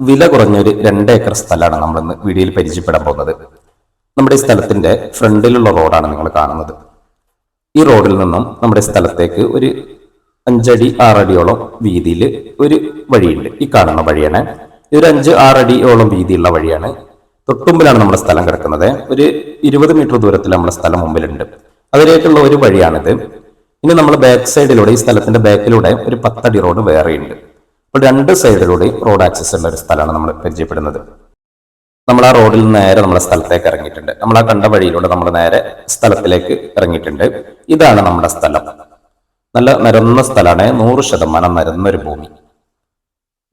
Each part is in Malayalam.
വില കുറഞ്ഞൊരു 2 ഏക്കർ സ്ഥലമാണ് നമ്മളിന്ന് വീഡിയോയിൽ പരിചയപ്പെടാൻ പോകുന്നത്. നമ്മുടെ ഈ സ്ഥലത്തിന്റെ ഫ്രണ്ടിലുള്ള റോഡാണ് നിങ്ങൾ കാണുന്നത്. ഈ റോഡിൽ നിന്നും നമ്മുടെ സ്ഥലത്തേക്ക് ഒരു 5 അടി 6 അടിയോളം വീതിയിൽ ഒരു വഴിയുണ്ട്. ഈ കാണുന്ന വഴിയാണ്. ഒരു 5-6 അടിയോളം വീതിയുള്ള വഴിയാണ്. തൊട്ടുമ്പിലാണ് നമ്മുടെ സ്ഥലം കിടക്കുന്നത്. ഒരു 20 മീറ്റർ ദൂരത്തിൽ നമ്മുടെ സ്ഥലം മുമ്പിലുണ്ട്. അതിലേക്കുള്ള ഒരു വഴിയാണിത്. ഇനി നമ്മൾ ബാക്ക് സൈഡിലൂടെ, ഈ സ്ഥലത്തിന്റെ ബാക്കിലൂടെ ഒരു 10 അടി റോഡ് വേറെയുണ്ട്. അപ്പോൾ 2 സൈഡിലൂടെ റോഡ് ആക്സസ് ഉള്ള ഒരു സ്ഥലമാണ് നമ്മൾ പരിചയപ്പെടുന്നത്. നമ്മൾ ആ റോഡിൽ നേരെ നമ്മുടെ സ്ഥലത്തേക്ക് ഇറങ്ങിയിട്ടുണ്ട്. നമ്മൾ ആ കണ്ട വഴിയിലൂടെ നമ്മൾ നേരെ സ്ഥലത്തിലേക്ക് ഇറങ്ങിയിട്ടുണ്ട്. ഇതാണ് നമ്മുടെ സ്ഥലം. നല്ല നിരന്ന സ്ഥലമാണ്. 100% നിരന്നൊരു ഭൂമി.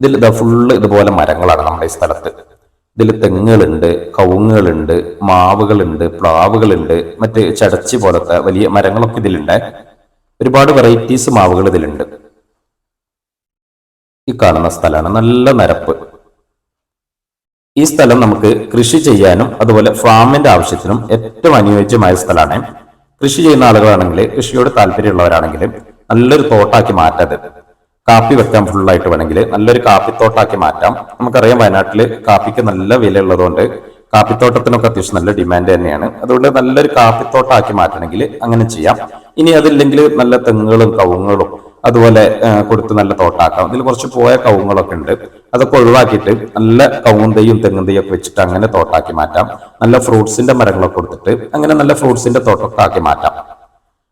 ഇതിൽ ഫുള്ള് ഇതുപോലെ മരങ്ങളാണ് നമ്മുടെ ഈ സ്ഥലത്ത്. ഇതിൽ തെങ്ങുകളുണ്ട്, കവുങ്ങുകളുണ്ട്, മാവുകളുണ്ട്, പ്ലാവുകളുണ്ട്, മറ്റ് ചടച്ചി പോലത്തെ വലിയ മരങ്ങളൊക്കെ ഇതിലുണ്ട്. ഒരുപാട് വെറൈറ്റീസ് മാവുകൾ ഇതിലുണ്ട്. ഈ കാണുന്ന സ്ഥലമാണ്. നല്ല നിരപ്പ്. ഈ സ്ഥലം നമുക്ക് കൃഷി ചെയ്യാനും അതുപോലെ ഫാമിന്റെ ആവശ്യത്തിനും ഏറ്റവും അനുയോജ്യമായ സ്ഥലമാണ്. കൃഷി ചെയ്യുന്ന ആളുകളാണെങ്കിൽ, കൃഷിയോട് താല്പര്യമുള്ളവരാണെങ്കിൽ നല്ലൊരു തോട്ടാക്കി മാറ്റാത്. കാപ്പി വെക്കാൻ ഫുള്ളായിട്ട് വേണമെങ്കിൽ നല്ലൊരു കാപ്പിത്തോട്ടാക്കി മാറ്റാം. നമുക്കറിയാം, വയനാട്ടിൽ കാപ്പിക്ക് നല്ല വില ഉള്ളതുകൊണ്ട് കാപ്പിത്തോട്ടത്തിനൊക്കെ അത്യാവശ്യം നല്ല ഡിമാൻഡ് തന്നെയാണ്. അതുകൊണ്ട് നല്ലൊരു കാപ്പിത്തോട്ടാക്കി മാറ്റണമെങ്കിൽ അങ്ങനെ ചെയ്യാം. ഇനി അതില്ലെങ്കിൽ നല്ല തെങ്ങുകളും കവുങ്ങുകളും അതുപോലെ കൊടുത്ത് നല്ല തോട്ടാക്കാം. ഇതിൽ കുറച്ച് പോയ കവുങ്ങുകളൊക്കെ ഉണ്ട്. അതൊക്കെ ഒഴിവാക്കിയിട്ട് നല്ല കവുങ്ങുന്തയും തെങ്ങുന്തയും ഒക്കെ വെച്ചിട്ട് അങ്ങനെ തോട്ടാക്കി മാറ്റാം. നല്ല ഫ്രൂട്ട്സിന്റെ മരങ്ങളൊക്കെ കൊടുത്തിട്ട് അങ്ങനെ നല്ല ഫ്രൂട്ട്സിന്റെ തോട്ടമൊക്കെ ആക്കി മാറ്റാം.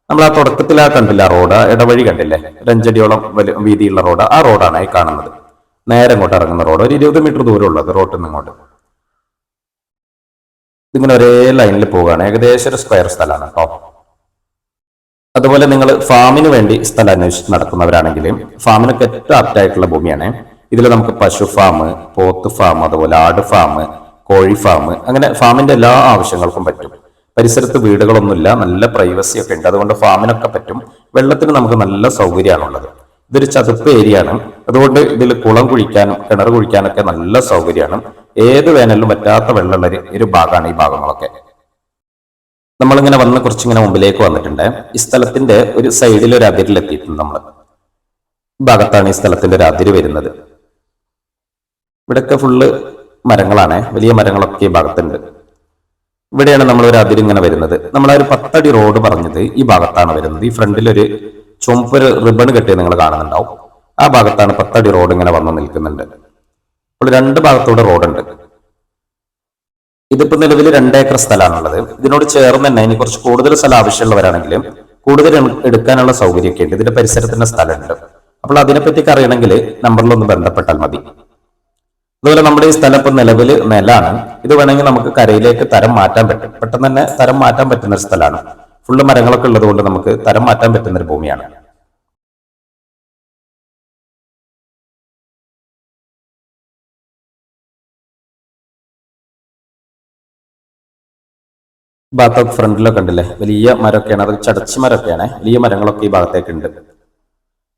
നമ്മൾ ആ തുടക്കത്തിൽ കണ്ടില്ല റോഡ്, ഇടവഴി കണ്ടില്ലേ, ഒരു 5 അടിയോളം വീതിയുള്ള റോഡ്. ആ റോഡാണ് ഈ കാണുന്നത്. നേരെ ഇങ്ങോട്ട് ഇറങ്ങുന്ന റോഡ്. ഒരു 20 മീറ്റർ ദൂരം ഉള്ളത് റോഡിൽ നിന്ന് ഇങ്ങോട്ട്. ഇതിങ്ങനെ ഒരേ ലൈനിൽ പോവുകയാണ്. ഏകദേശം ഒരു സ്ക്വയർ സ്ഥലമാണ് കേട്ടോ. അതുപോലെ നിങ്ങൾ ഫാമിന് വേണ്ടി സ്ഥലം അന്വേഷിച്ച് നടക്കുന്നവരാണെങ്കിൽ ഫാമിനൊക്കെ ഏറ്റവും ആപ്റ്റായിട്ടുള്ള ഭൂമിയാണ്. ഇതിൽ നമുക്ക് പശു ഫാം, പോത്ത് ഫാം, അതുപോലെ ആട് ഫാം, കോഴി ഫാം, അങ്ങനെ ഫാമിന്റെ എല്ലാ ആവശ്യങ്ങൾക്കും പറ്റും. പരിസരത്ത് വീടുകളൊന്നുമില്ല, നല്ല പ്രൈവസി ഒക്കെ ഉണ്ട്. അതുകൊണ്ട് ഫാമിനൊക്കെ പറ്റും. വെള്ളത്തിന് നമുക്ക് നല്ല സൗകര്യമാണുള്ളത്. ഇതൊരു ചതുപ്പ് ഏരിയ ആണ്. അതുകൊണ്ട് ഇതിൽ കുളം കുഴിക്കാനും കിണർ കുഴിക്കാനൊക്കെ നല്ല സൗകര്യമാണ്. ഏത് വേനലിലും പറ്റാത്ത വെള്ളമുള്ള ഒരു ഭാഗമാണ് ഈ ഭാഗങ്ങളൊക്കെ. നമ്മളിങ്ങനെ വന്ന് കുറച്ചിങ്ങനെ മുമ്പിലേക്ക് വന്നിട്ടുണ്ട്. ഈ സ്ഥലത്തിന്റെ ഒരു സൈഡിൽ ഒരു അതിരിലെത്തിയിട്ടുണ്ട് നമ്മൾ. ഈ ഭാഗത്താണ് ഈ സ്ഥലത്തിന്റെ ഒരു അതിര് വരുന്നത്. ഇവിടെയൊക്കെ ഫുള്ള് മരങ്ങളാണ്. വലിയ മരങ്ങളൊക്കെ ഈ ഭാഗത്തുണ്ട്. ഇവിടെയാണ് നമ്മൾ ഒരു അതിരിങ്ങനെ വരുന്നത്. നമ്മൾ ആ ഒരു 10 അടി റോഡ് പറഞ്ഞത് ഈ ഭാഗത്താണ് വരുന്നത്. ഈ ഫ്രണ്ടിലൊരു ചുമപ്പ് റിബൺ കെട്ടിയത് നിങ്ങൾ കാണുന്നുണ്ടാവും. ആ ഭാഗത്താണ് 10 അടി റോഡ് ഇങ്ങനെ വന്നു നിൽക്കുന്നുണ്ട്. അപ്പോൾ 2 ഭാഗത്തൂടെ റോഡുണ്ട്. ഇതിപ്പോ നിലവിൽ 2 ഏക്കർ സ്ഥലമാണുള്ളത്. ഇതിനോട് ചേർന്ന് തന്നെ ഇനി കുറച്ച് കൂടുതൽ സ്ഥലം ആവശ്യമുള്ളവരാണെങ്കിലും കൂടുതൽ എടുക്കാനുള്ള സൗകര്യമൊക്കെ ഉണ്ട്. ഇതിന്റെ പരിസരത്തിന്റെ സ്ഥലമുണ്ട്. അപ്പോൾ അതിനെപ്പറ്റിയൊക്കെ അറിയണമെങ്കിൽ നമ്പറിലൊന്ന് ബന്ധപ്പെട്ടാൽ മതി. അതുപോലെ നമ്മുടെ ഈ സ്ഥലം ഇപ്പൊ നിലവിൽ നിലാണ്. ഇത് വേണമെങ്കിൽ നമുക്ക് കരയിലേക്ക് തരം മാറ്റാൻ പറ്റും. പെട്ടെന്ന് തന്നെ തരം മാറ്റാൻ പറ്റുന്ന ഒരു സ്ഥലമാണ്. ഫുള്ള് മരങ്ങളൊക്കെ ഉള്ളത് കൊണ്ട് നമുക്ക് തരം മാറ്റാൻ പറ്റുന്ന ഒരു ഭൂമിയാണ്. ഭാഗത്തൊക്കെ ഫ്രണ്ടിലൊക്കെ ഉണ്ടല്ലേ, വലിയ മരമൊക്കെയാണ്. അത് ചടച്ചി മരമൊക്കെയാണ്. വലിയ മരങ്ങളൊക്കെ ഈ ഭാഗത്തേക്ക് ഉണ്ട്.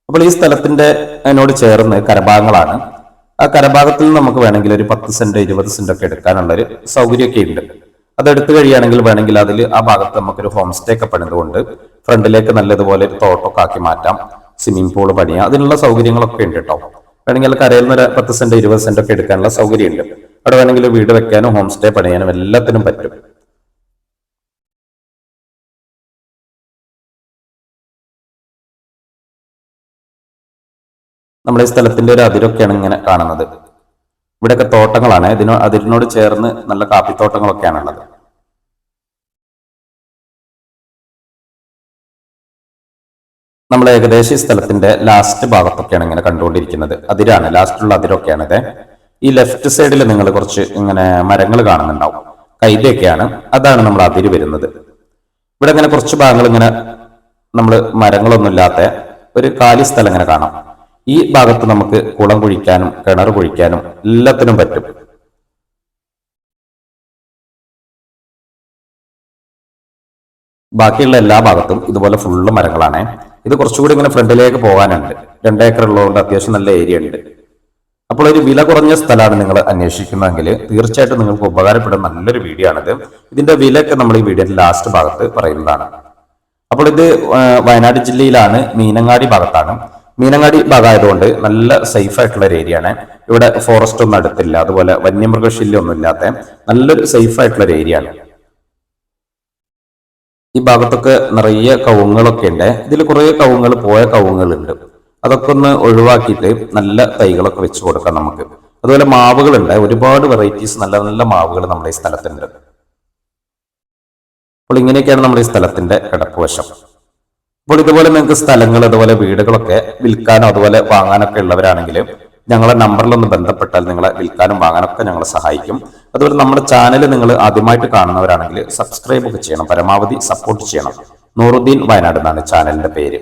അപ്പോൾ ഈ സ്ഥലത്തിന്റെ അതിനോട് ചേർന്ന് കരഭാഗങ്ങളാണ്. ആ കരഭാഗത്തിൽ നിന്ന് നമുക്ക് വേണമെങ്കിൽ ഒരു 10 സെന്റ് 20 സെന്റ് ഒക്കെ എടുക്കാനുള്ള ഒരു സൗകര്യമൊക്കെ ഉണ്ട്. അത് എടുത്തു കഴിയുകയാണെങ്കിൽ വേണമെങ്കിൽ അതിൽ ആ ഭാഗത്ത് നമുക്കൊരു ഹോം സ്റ്റേ ഒക്കെ പണിതുകൊണ്ട് ഫ്രണ്ടിലേക്ക് നല്ലതുപോലെ ഒരു തോട്ടമൊക്കെ ആക്കി മാറ്റാം. സ്വിമ്മിംഗ് പൂള് പണിയാം. അതിനുള്ള സൗകര്യങ്ങളൊക്കെ ഉണ്ട് കേട്ടോ. വേണമെങ്കിൽ കരയിൽ നിന്ന് ഒരു 10 സെന്റ് 20 സെന്റ് ഒക്കെ എടുക്കാനുള്ള സൗകര്യമുണ്ട്. അവിടെ വേണമെങ്കിൽ വീട് വെക്കാനും ഹോം സ്റ്റേ പണിയാനും എല്ലാത്തിനും പറ്റും. നമ്മുടെ ഈ സ്ഥലത്തിന്റെ ഒരു അതിരൊക്കെയാണ് ഇങ്ങനെ കാണുന്നത്. ഇവിടെയൊക്കെ തോട്ടങ്ങളാണ്. അതിരിനോട് ചേർന്ന് നല്ല കാപ്പിത്തോട്ടങ്ങളൊക്കെയാണുള്ളത്. നമ്മൾ ഏകദേശം ഈ സ്ഥലത്തിന്റെ ലാസ്റ്റ് ഭാഗത്തൊക്കെയാണ് ഇങ്ങനെ കണ്ടുകൊണ്ടിരിക്കുന്നത്. അതിരാണ്, ലാസ്റ്റുള്ള അതിരൊക്കെയാണിത്. ഈ ലെഫ്റ്റ് സൈഡിൽ നിങ്ങൾ കുറച്ച് ഇങ്ങനെ മരങ്ങൾ കാണുന്നുണ്ടാവും. കൈതയൊക്കെയാണ്. അതാണ് നമ്മൾ അതിര് വരുന്നത്. ഇവിടെ ഇങ്ങനെ കുറച്ച് ഭാഗങ്ങൾ ഇങ്ങനെ നമ്മൾ മരങ്ങളൊന്നും ഇല്ലാത്ത ഒരു കാലി സ്ഥലം ഇങ്ങനെ കാണാം. ഈ ഭാഗത്ത് നമുക്ക് കുളം കുഴിക്കാനും കിണർ കുഴിക്കാനും എല്ലാത്തിനും പറ്റും. ബാക്കിയുള്ള എല്ലാ ഭാഗത്തും ഇതുപോലെ ഫുള്ള് മരങ്ങളാണ്. ഇത് കുറച്ചുകൂടി ഇങ്ങനെ ഫ്രണ്ടിലേക്ക് പോകാനുണ്ട്. 2 ഏക്കർ ഉള്ളതുകൊണ്ട് അത്യാവശ്യം നല്ല ഏരിയ ഉണ്ട്. അപ്പോൾ ഒരു വില കുറഞ്ഞ സ്ഥലമാണ് നിങ്ങൾ അന്വേഷിക്കുന്നതെങ്കിൽ തീർച്ചയായിട്ടും നിങ്ങൾക്ക് ഉപകാരപ്പെടുന്ന നല്ലൊരു വീഡിയോ ആണിത്. ഇതിന്റെ വിലയൊക്കെ നമ്മൾ ഈ വീഡിയോയുടെ ലാസ്റ്റ് ഭാഗത്ത് പറയുന്നതാണ്. അപ്പോൾ ഇത് വയനാട് ജില്ലയിലാണ്, മീനങ്ങാടി ഭാഗത്താണ്. മീനങ്ങാടി ഭാഗമായതുകൊണ്ട് നല്ല സേഫ് ആയിട്ടുള്ള ഒരു ഏരിയ ആണ്. ഇവിടെ ഫോറസ്റ്റ് ഒന്നും അടുത്തില്ല, അതുപോലെ വന്യമൃഗശല്യം ഒന്നും ഇല്ലാത്ത നല്ലൊരു സേഫ് ആയിട്ടുള്ള ഒരു ഏരിയ ആണ്. ഈ ഭാഗത്തൊക്കെ നിറയെ കവുങ്ങുകളൊക്കെ ഉണ്ട്. ഇതിൽ കുറെ കവുങ്ങുകൾ പോയ കവുങ്ങുകളുണ്ട്. അതൊക്കെ ഒന്ന് ഒഴിവാക്കിയിട്ട് നല്ല തൈകളൊക്കെ വെച്ച് കൊടുക്കാം നമുക്ക്. അതുപോലെ മാവുകളുണ്ട്, ഒരുപാട് വെറൈറ്റീസ് നല്ല നല്ല മാവുകൾ നമ്മുടെ ഈ സ്ഥലത്തുണ്ട്. അപ്പോൾ ഇങ്ങനെയൊക്കെയാണ് നമ്മുടെ ഈ സ്ഥലത്തിന്റെ കിടപ്പ് വശം. അപ്പോൾ ഇതുപോലെ നിങ്ങൾക്ക് സ്ഥലങ്ങൾ അതുപോലെ വീടുകളൊക്കെ വിൽക്കാനോ അതുപോലെ വാങ്ങാനൊക്കെ ഉള്ളവരാണെങ്കിൽ ഞങ്ങളെ നമ്പറിലൊന്ന് ബന്ധപ്പെട്ടാൽ നിങ്ങളെ വിൽക്കാനും വാങ്ങാനൊക്കെ ഞങ്ങൾ സഹായിക്കും. അതുപോലെ നമ്മുടെ ചാനൽ നിങ്ങൾ ആദ്യമായിട്ട് കാണുന്നവരാണെങ്കിൽ സബ്സ്ക്രൈബ് ഒക്കെ ചെയ്യണം, പരമാവധി സപ്പോർട്ട് ചെയ്യണം. നൂറുദ്ദീൻ വയനാട് എന്നാണ് ചാനലിന്റെ പേര്.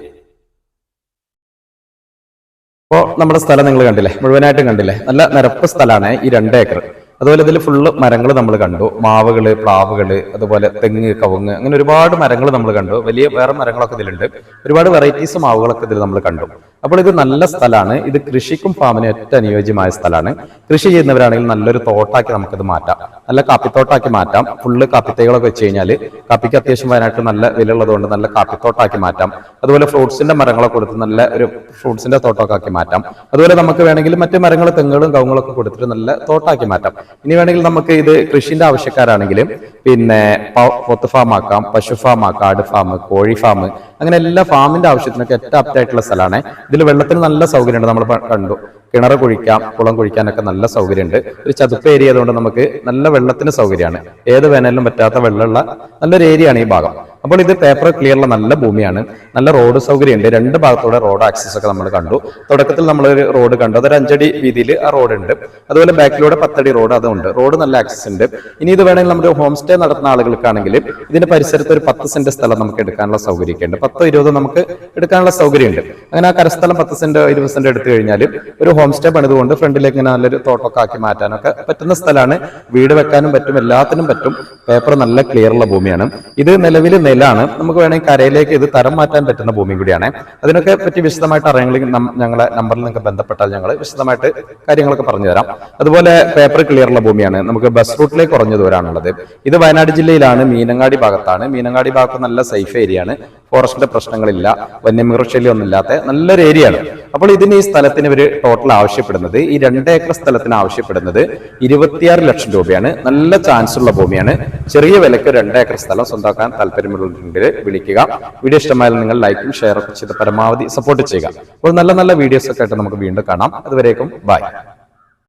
അപ്പോൾ നമ്മുടെ സ്ഥലം നിങ്ങൾ കണ്ടില്ലേ, മുഴുവനായിട്ടും കണ്ടില്ലേ, നല്ല നിരപ്പ് സ്ഥലമാണ് ഈ 2 ഏക്കർ. അതുപോലെ ഇതിൽ ഫുള്ള് മരങ്ങൾ നമ്മൾ കണ്ടു, മാവുകള്, പ്ലാവുകള്, അതുപോലെ തെങ്ങ്, കവുങ്ങ്, അങ്ങനെ ഒരുപാട് മരങ്ങൾ നമ്മൾ കണ്ടു. വലിയ വേറെ മരങ്ങളൊക്കെ ഇതിലുണ്ട്, ഒരുപാട് വെറൈറ്റീസ് മാവുകളൊക്കെ ഇതിൽ നമ്മൾ കണ്ടു. അപ്പോൾ ഇത് നല്ല സ്ഥലമാണ്. ഇത് കൃഷിക്കും ഫാമിനും ഏറ്റവും അനുയോജ്യമായ സ്ഥലമാണ്. കൃഷി ചെയ്യുന്നവരാണെങ്കിൽ നല്ലൊരു തോട്ടാക്കി നമുക്കിത് മാറ്റാം, നല്ല കാപ്പിത്തോട്ടാക്കി മാറ്റാം. ഫുള്ള് കാപ്പിത്തൈകളൊക്കെ വെച്ച് കഴിഞ്ഞാൽ കാപ്പിക്ക് അത്യാവശ്യം വയനാട്ടിൽ നല്ല വില ഉള്ളതുകൊണ്ട് നല്ല കാപ്പിത്തോട്ടാക്കി മാറ്റാം. അതുപോലെ ഫ്രൂട്ട്സിന്റെ മരങ്ങളൊക്കെ കൊടുത്ത് നല്ല ഒരു ഫ്രൂട്ട്സിന്റെ തോട്ടമൊക്കെ ആക്കി മാറ്റാം. അതുപോലെ നമുക്ക് വേണമെങ്കിൽ മറ്റു മരങ്ങൾ, തെങ്ങുകളും കവുങ്ങളൊക്കെ കൊടുത്തിട്ട് നല്ല തോട്ടാക്കി മാറ്റാം. ഇനി വേണമെങ്കിൽ നമുക്ക് ഇത് കൃഷിന്റെ ആവശ്യക്കാരാണെങ്കിൽ പിന്നെ പോത്ത് ഫാം ആക്കാം, പശു ഫാം ആക്കാം, ആട് ഫാം, കോഴി ഫാം, അങ്ങനെ എല്ലാ ഫാമിന്റെ ആവശ്യത്തിനൊക്കെ ഏറ്റവും ആപ്റ്റായിട്ടുള്ള സ്ഥലമാണ്. ഇതിൽ വെള്ളത്തിന് നല്ല സൗകര്യമുണ്ട്, നമ്മൾ കണ്ടു. കിണർ കുഴിക്കാം, കുളം കുഴിക്കാനൊക്കെ നല്ല സൗകര്യമുണ്ട്. ഒരു ചതുപ്പ് ഏരിയ ആയതുകൊണ്ട് നമുക്ക് നല്ല വെള്ളത്തിന് സൗകര്യമാണ്. ഏത് വേനലിലും പറ്റാത്ത വെള്ളമുള്ള നല്ലൊരു ഏരിയ ആണ് ഈ ഭാഗം. അപ്പോൾ ഇത് പേപ്പർ ക്ലിയറുള്ള നല്ല ഭൂമിയാണ്. നല്ല റോഡ് സൗകര്യമുണ്ട്. 2 ഭാഗത്തൂടെ റോഡ് ആക്സസ് ഒക്കെ നമ്മൾ കണ്ടു. തുടക്കത്തിൽ നമ്മളൊരു റോഡ് കണ്ടു, അതൊരു 5 അടി വീതിയിൽ ആ റോഡ് ഉണ്ട്. അതുപോലെ ബാക്കിലൂടെ 10 അടി റോഡ് അതുണ്ട്. റോഡ് നല്ല ആക്സസ് ഉണ്ട്. ഇനി ഇത് വേണമെങ്കിൽ നമ്മുടെ ഹോം സ്റ്റേ നടത്തുന്ന ആളുകൾക്കാണെങ്കിൽ ഇതിന്റെ പരിസരത്ത് ഒരു 10 സെന്റ് സ്ഥലം നമുക്ക് എടുക്കാനുള്ള സൗകര്യമൊക്കെ ഉണ്ട്. 10-20 നമുക്ക് എടുക്കാനുള്ള സൗകര്യമുണ്ട്. അങ്ങനെ ആ കരസ്ഥലം 10 സെന്റ് 20 സെന്റ് എടുത്തു കഴിഞ്ഞാൽ ഒരു ഹോം സ്റ്റേ പണിതുകൊണ്ട് ഫ്രണ്ടിലേക്ക് ഇങ്ങനെ നല്ലൊരു തോട്ടമൊക്കെ ആക്കി മാറ്റാനൊക്കെ പറ്റുന്ന സ്ഥലമാണ്. വീട് വെക്കാനും പറ്റും, എല്ലാത്തിനും പറ്റും. പേപ്പർ നല്ല ക്ലിയറുള്ള ഭൂമിയാണ്. ഇത് നിലവിൽ നെല്ലാണ്. നമുക്ക് വേണമെങ്കിൽ കരയിലേക്ക് ഇത് തരം മാറ്റാൻ പറ്റുന്ന ഭൂമി കൂടിയാണ്. അതിനൊക്കെ പറ്റി വിശദമായിട്ട് അറിയണമെങ്കിൽ ഞങ്ങളെ നമ്പറിൽ നിങ്ങൾക്ക് ബന്ധപ്പെട്ടാൽ ഞങ്ങൾ വിശദമായിട്ട് കാര്യങ്ങളൊക്കെ പറഞ്ഞു തരാം. അതുപോലെ പേപ്പർ ക്ലിയറുള്ള ഭൂമിയാണ്. നമുക്ക് ബസ് റൂട്ടിലേക്ക് കുറഞ്ഞ ദൂരമാണുള്ളത്. ഇത് വയനാട് ജില്ലയിലാണ്, മീനങ്ങാടി ഭാഗത്താണ്. മീനങ്ങാടി ഭാഗത്ത് നല്ല സേഫ് ഏരിയ ആണ്. ഫോറസ്റ്റിന്റെ പ്രശ്നങ്ങളില്ല, വന്യമൃഗശല്യം ഒന്നും ഇല്ലാത്ത നല്ലൊരു ഏരിയ ആണ്. അപ്പോൾ ഇതിന് ഈ സ്ഥലത്തിന് ഇവർ ടോട്ടൽ ആവശ്യപ്പെടുന്നത്, ഈ 2 ഏക്കർ സ്ഥലത്തിന് ആവശ്യപ്പെടുന്നത് 26 ലക്ഷം രൂപയാണ്. നല്ല ചാൻസ് ഉള്ള ഭൂമിയാണ്. ചെറിയ വിലക്ക് 2 ഏക്കർ സ്ഥലം സ്വന്തമാക്കാൻ താല്പര്യമുള്ളവരുണ്ടെങ്കിൽ വിളിക്കുക. വീഡിയോ ഇഷ്ടമായാലും നിങ്ങൾ ലൈക്കും ഷെയർ ഒക്കെ ചെയ്ത് പരമാവധി സപ്പോർട്ട് ചെയ്യുക. അപ്പോൾ നല്ല നല്ല വീഡിയോസ് ഒക്കെ ആയിട്ട് നമുക്ക് വീണ്ടും കാണാം. അതുവരേക്കും ബൈ.